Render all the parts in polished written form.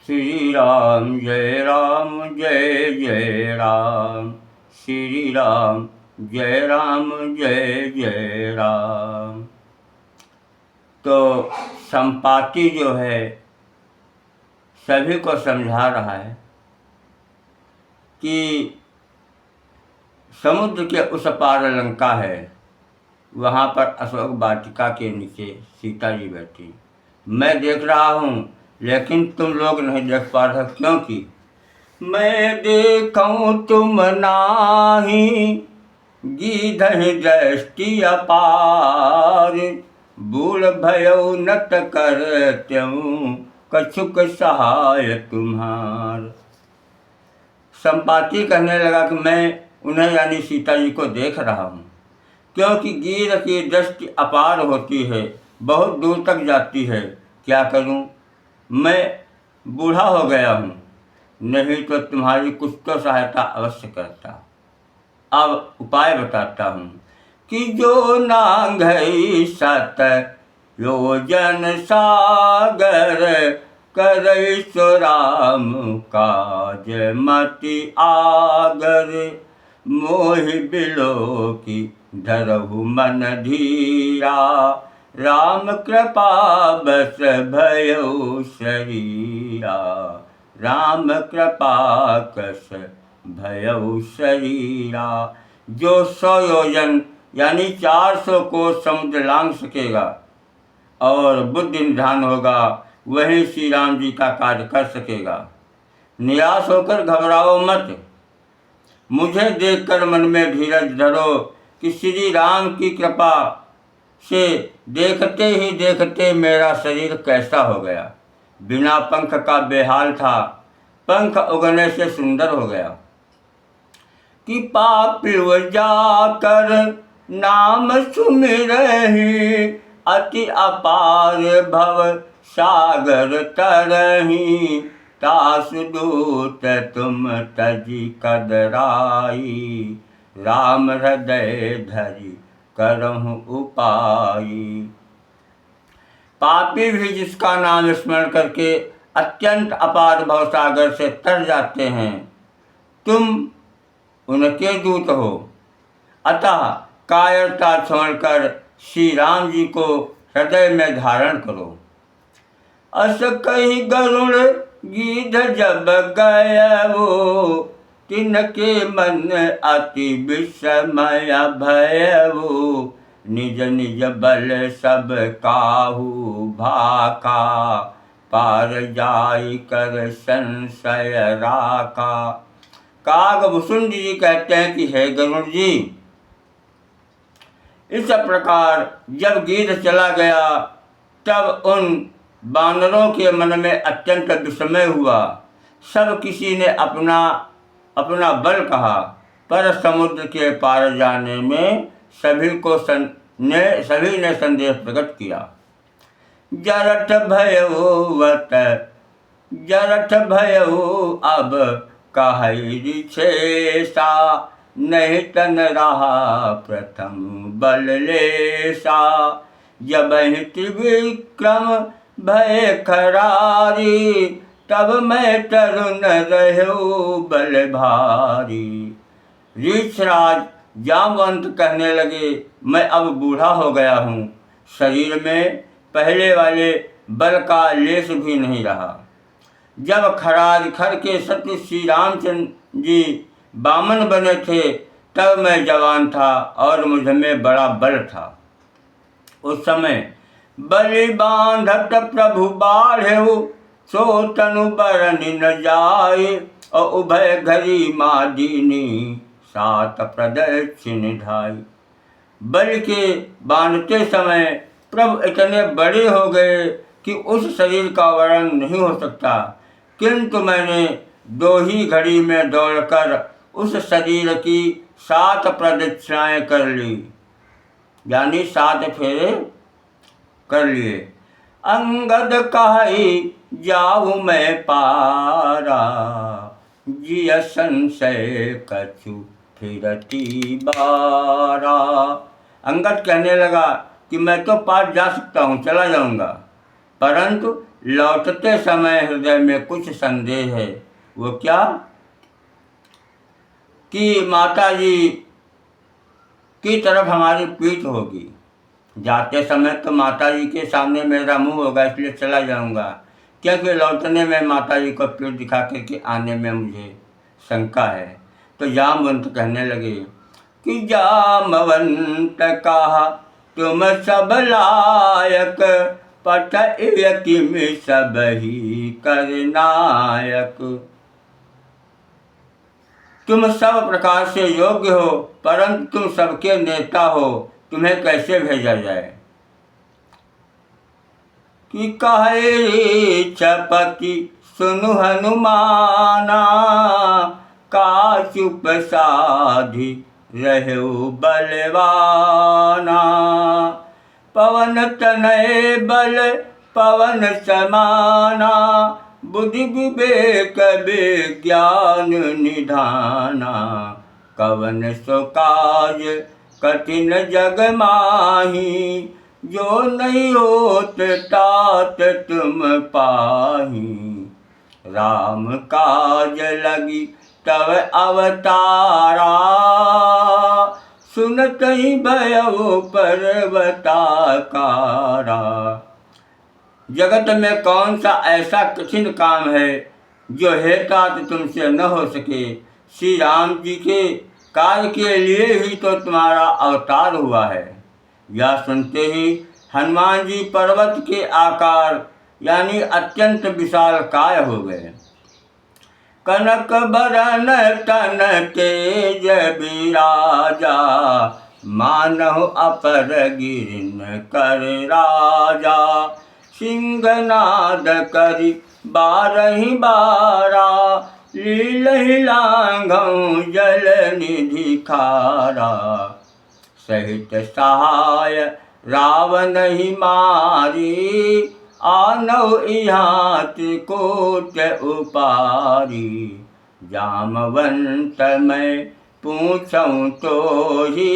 श्री राम जय जय राम, श्री राम जय जय राम। तो संपाति जो है सभी को समझा रहा है कि समुद्र के उस पार लंका है, वहाँ पर अशोक वाटिका के नीचे सीता जी बैठी। मैं देख रहा हूँ लेकिन तुम लोग नहीं देख पा रहे, क्योंकि मैं देखूं तुम नाही, गीधहि दृष्टि अपार, बूढ़ भयो नत करत्यऊं, कछुक सहाय तुम्हार। संपाति कहने लगा कि मैं उन्हें यानी सीता जी को देख रहा हूँ, क्योंकि गिद्ध की दृष्टि अपार होती है, बहुत दूर तक जाती है। क्या करूं, मैं बूढ़ा हो गया हूं, नहीं तो तुम्हारी कुछ तो सहायता अवश्य करता। अब उपाय बताता हूं कि जो नांगई सत योजन सागर, करई सो राम काज मति आगर, मोहि बिलो की धरहु मन धीरा, राम कृपा बस भयो शरीरा, राम कृपा कस भयो शरीरा। जो 100 योजन यानी 400 को समुद्र लांघ सकेगा और बुद्धि निधान होगा, वही श्री राम जी का कार्य कर सकेगा। निराश होकर घबराओ मत, मुझे देखकर मन में धीरज धरो कि श्री राम की कृपा से देखते ही देखते मेरा शरीर कैसा हो गया। बिना पंख का बेहाल था, पंख उगने से सुंदर हो गया। कि पापिव जाकर नाम सुमिरहि, अति अपार भव सागर तरहि, तासु दूत तुम तजी कदराई, राम हृदय धरि करहु उपाई। पापी भी जिसका नाम स्मरण करके अत्यंत अपार भवसागर से तर जाते हैं, तुम उनके दूत हो। अतः कायरता छोड़कर श्री राम जी को हृदय में धारण करो। अस कही गरुड़ गिद्ध जब गयवो, तिनके मन अति विस्मय भयवो, निज निज बल सब काहू भाका, पार जाई कर संशय राका। कागभूषुंड जी कहते हैं कि हे गरुड़ जी, इस प्रकार जब गिद्ध चला गया तब उन बानरों के मन में अत्यंत विस्मय हुआ। सब किसी ने अपना अपना बल कहा, पर समुद्र के पार जाने में सभी ने संदेह प्रकट किया। जरठ भयऊ अब कहई छेसा, नहीं तन रहा प्रथम बल लेसा, जब त्रिविक्रम भय खरारी, तब मैं तरुण रहूं बल भारी। रीछराज जामवंत कहने लगे, मैं अब बूढ़ा हो गया हूँ, शरीर में पहले वाले बल का लेश भी नहीं रहा। जब खराज खर के सत्य श्री रामचंद्र जी बामन बने थे, तब मैं जवान था और मुझ में बड़ा बल था। उस समय बलि बांधत प्रभु बाढ़ेऊ, सो तनु बरनि न जाए, और उभय घरी मादीनी, सात प्रदक्षिण ढाई। बलि के बांधते समय प्रभु इतने बड़े हो गए कि उस शरीर का वर्णन नहीं हो सकता, किंतु मैंने 2 ही घड़ी में दौड़कर उस शरीर की 7 प्रदक्षिणाएं कर ली, यानी 7 फेरे कर लिए। अंगद कहि जाऊँ मैं पारा, जिय संशय कछु फिरती बारा। अंगद कहने लगा कि मैं तो पार जा सकता हूँ, चला जाऊँगा, परंतु लौटते समय हृदय में कुछ संदेह है। वो क्या कि माता जी की तरफ हमारी पीठ होगी। जाते समय तो माता जी के सामने मेरा मुंह होगा, इसलिए चला जाऊंगा, क्योंकि लौटने में माता जी को पीठ दिखा करके आने में मुझे शंका है। तो जामवंत कहने लगे कि जामवंत कहा तुम सब लायक, पठय किम सब ही करनायक। तुम सब प्रकार से योग्य हो, परंतु तुम सबके नेता हो, तुम्हें कैसे भेजा जाए। कि कहे चपति सुनु हनुमाना, का चुप साधि रहु बलवाना। पवन तनय बल पवन समाना, बुद्धि विवेक विज्ञान निधाना। कवन सो काज कठिन जग माही, जो नहीं होत तात तुम पाही। राम काज लगी तव अवतारा, सुनत ही भयउ पर्वताकारा। जगत में कौन सा ऐसा कठिन काम है जो हे तात तुमसे न हो सके। श्री राम जी के कार्य के लिए ही तो तुम्हारा अवतार हुआ है। यह सुनते ही हनुमान जी पर्वत के आकार यानी अत्यंत विशाल काय हो गए। कनक बरन तन तेज बिराजा, मानहु अपर गिरन कर राजा। सिंहनाद करि बारहि बारा, लीलहि लांघऊ जल निधि खारा। सहित सहाय रावण ही मारी, आनौ इहाँ त्रिकोट उपारी। जामवंत मैं पूछऊँ तो ही,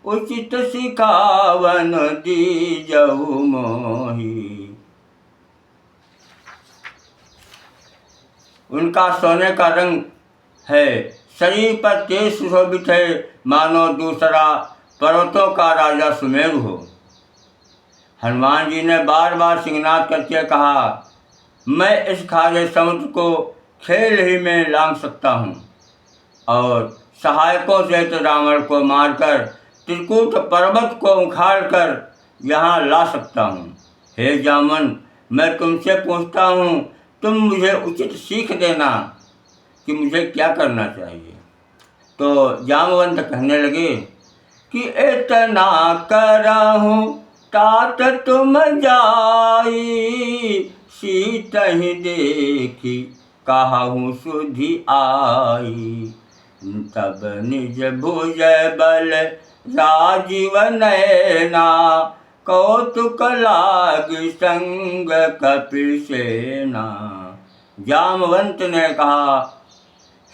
उचित सिखावन दीजहु मोही। उनका सोने का रंग है, शरीर पर तेज सुशोभित है, मानो दूसरा पर्वतों का राजा सुमेरु हो। हनुमान जी ने बार बार सिंहनाद करके कहा, मैं इस खारे समुद्र को खेल ही में लांघ सकता हूँ और सहायकों सहित रावण को मारकर त्रिकूट पर्वत को उखाड़ कर यहाँ ला सकता हूँ। हे जामवंत, मैं तुमसे पूछता हूँ, तुम मुझे उचित सीख देना कि मुझे क्या करना चाहिए। तो जामवंत कहने लगे कि इतना करहूँ तात तुम जाई, सीत ही देखी कहूँ सुधि आई। तब निज भुज बल राजीव नैना, कौतुक लाग संग कपि सेना। जामवंत ने कहा,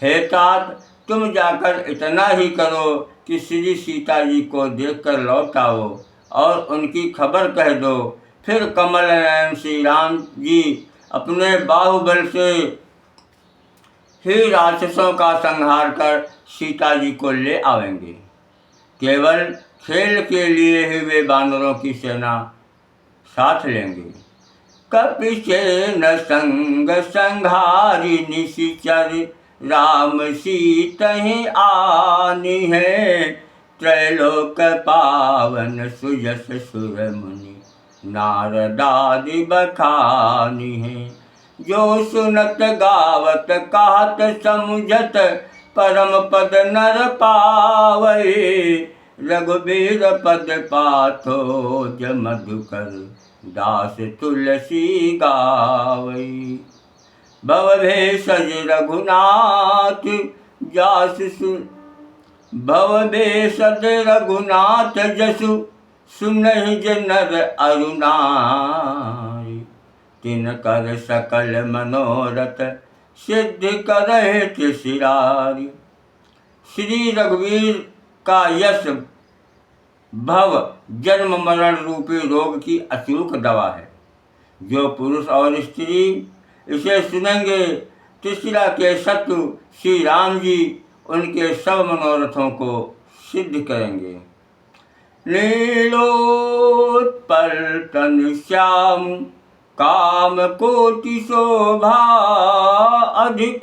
हे तात, तुम जाकर इतना ही करो कि श्री सीता जी को देखकर लौट आओ और उनकी खबर कह दो। फिर कमल नयन श्री राम जी अपने बाहुबल से ही राक्षसों का संहार कर सीता जी को ले आवेंगे। केवल खेल के लिए ही वे बानरों की सेना साथ लेंगे। कपिसेन संग संहारी निशिचर, राम सीतहि आनी है। त्रैलोक पावन सुजस सुर मुनि, नारदादि बखानी है। जो सुनत गावत कहत समुझत, परम पद नर पावै। रघुबीर पद पाथो ज मधुकर, दास तुलसी गावै। भव भेषज रघुनाथ जास भव भेषज रघुनाथ जसु, सुनहि ज नर अरुणाई। तिनकर सकल मनोरथ, सिद्धि करहि त्रिशिरारी। श्री रघुवीर का यश भव जन्म मरण रूपी रोग की अचूक दवा है। जो पुरुष और स्त्री इसे सुनेंगे त्रिशिला के शत्रु श्री राम जी उनके सब मनोरथों को सिद्ध करेंगे। नीलोत्पल तन श्याम काम कोटि शोभा अधिक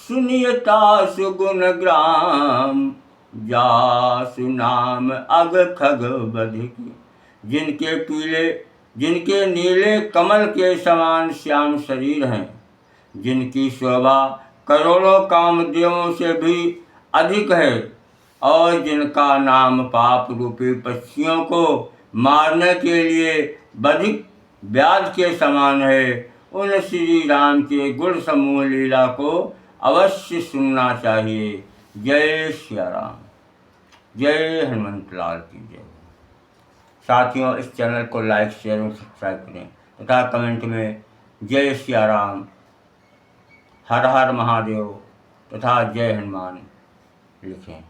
सुनियता सुगुण ग्राम जासु नाम अग खग बधिक। जिनके नीले कमल के समान श्याम शरीर हैं, जिनकी शोभा करोड़ों कामदेवों से भी अधिक है और जिनका नाम पाप रूपी पक्षियों को मारने के लिए बधिक व्याध के समान है, उन श्री राम के गुण समूह लीला को अवश्य सुनना चाहिए। जय सिया राम, जय हनुमंत लाल की जय। साथियों, इस चैनल को लाइक शेयर और सब्सक्राइब करें तथा कमेंट में जय सिया राम, हर हर महादेव तथा जय हनुमान लिखें।